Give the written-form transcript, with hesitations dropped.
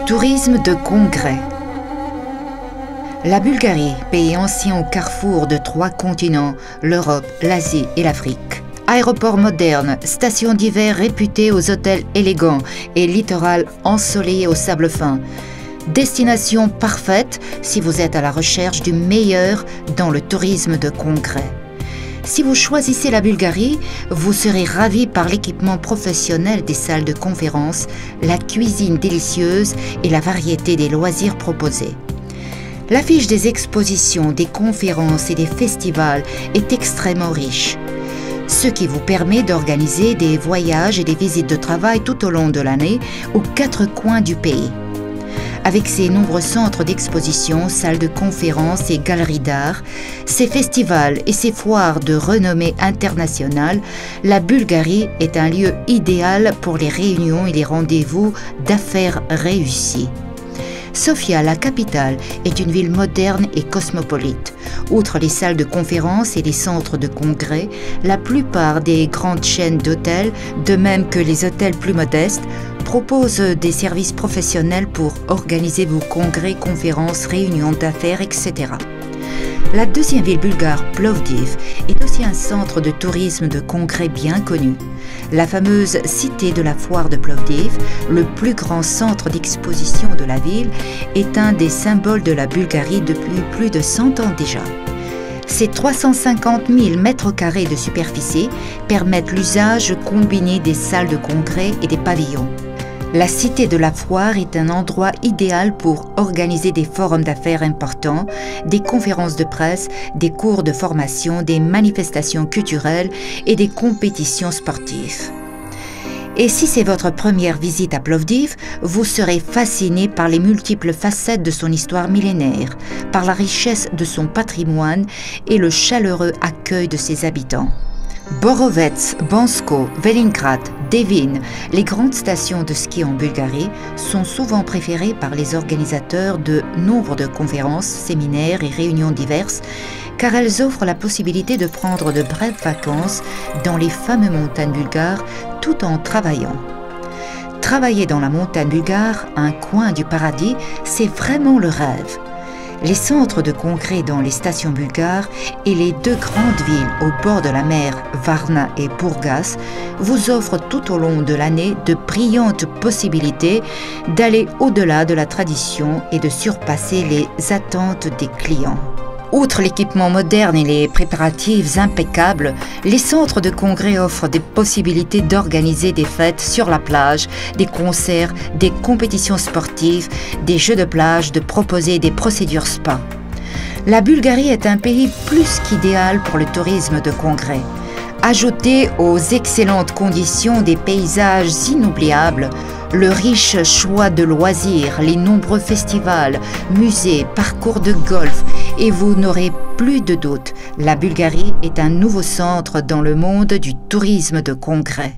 Tourisme de congrès. La Bulgarie, pays ancien au carrefour de 3 continents, l'Europe, l'Asie et l'Afrique. Aéroport moderne, station d'hiver réputée aux hôtels élégants et littoral ensoleillé au sable fin. Destination parfaite si vous êtes à la recherche du meilleur dans le tourisme de congrès. Si vous choisissez la Bulgarie, vous serez ravi par l'équipement professionnel des salles de conférence, la cuisine délicieuse et la variété des loisirs proposés. L'affiche des expositions, des conférences et des festivals est extrêmement riche, ce qui vous permet d'organiser des voyages et des visites de travail tout au long de l'année aux 4 coins du pays. Avec ses nombreux centres d'exposition, salles de conférences et galeries d'art, ses festivals et ses foires de renommée internationale, la Bulgarie est un lieu idéal pour les réunions et les rendez-vous d'affaires réussis. Sofia, la capitale, est une ville moderne et cosmopolite. Outre les salles de conférences et les centres de congrès, la plupart des grandes chaînes d'hôtels, de même que les hôtels plus modestes, proposent des services professionnels pour organiser vos congrès, conférences, réunions d'affaires, etc. La deuxième ville bulgare, Plovdiv, est aussi un centre de tourisme de congrès bien connu. La fameuse cité de la foire de Plovdiv, le plus grand centre d'exposition de la ville, est un des symboles de la Bulgarie depuis plus de 100 ans déjà. Ces 350 000 mètres carrés de superficie permettent l'usage combiné des salles de congrès et des pavillons. La cité de la foire est un endroit idéal pour organiser des forums d'affaires importants, des conférences de presse, des cours de formation, des manifestations culturelles et des compétitions sportives. Et si c'est votre première visite à Plovdiv, vous serez fasciné par les multiples facettes de son histoire millénaire, par la richesse de son patrimoine et le chaleureux accueil de ses habitants. Borovets, Bansko, Velingrad, Devin, les grandes stations de ski en Bulgarie, sont souvent préférées par les organisateurs de nombre de conférences, séminaires et réunions diverses, car elles offrent la possibilité de prendre de brèves vacances dans les fameuses montagnes bulgares tout en travaillant. Travailler dans la montagne bulgare, un coin du paradis, c'est vraiment le rêve. Les centres de congrès dans les stations bulgares et les 2 grandes villes au bord de la mer, Varna et Burgas, vous offrent tout au long de l'année de brillantes possibilités d'aller au-delà de la tradition et de surpasser les attentes des clients. Outre l'équipement moderne et les préparatifs impeccables, les centres de congrès offrent des possibilités d'organiser des fêtes sur la plage, des concerts, des compétitions sportives, des jeux de plage, de proposer des procédures spa. La Bulgarie est un pays plus qu'idéal pour le tourisme de congrès. Ajoutez aux excellentes conditions des paysages inoubliables, le riche choix de loisirs, les nombreux festivals, musées, parcours de golf, et vous n'aurez plus de doute, la Bulgarie est un nouveau centre dans le monde du tourisme de congrès.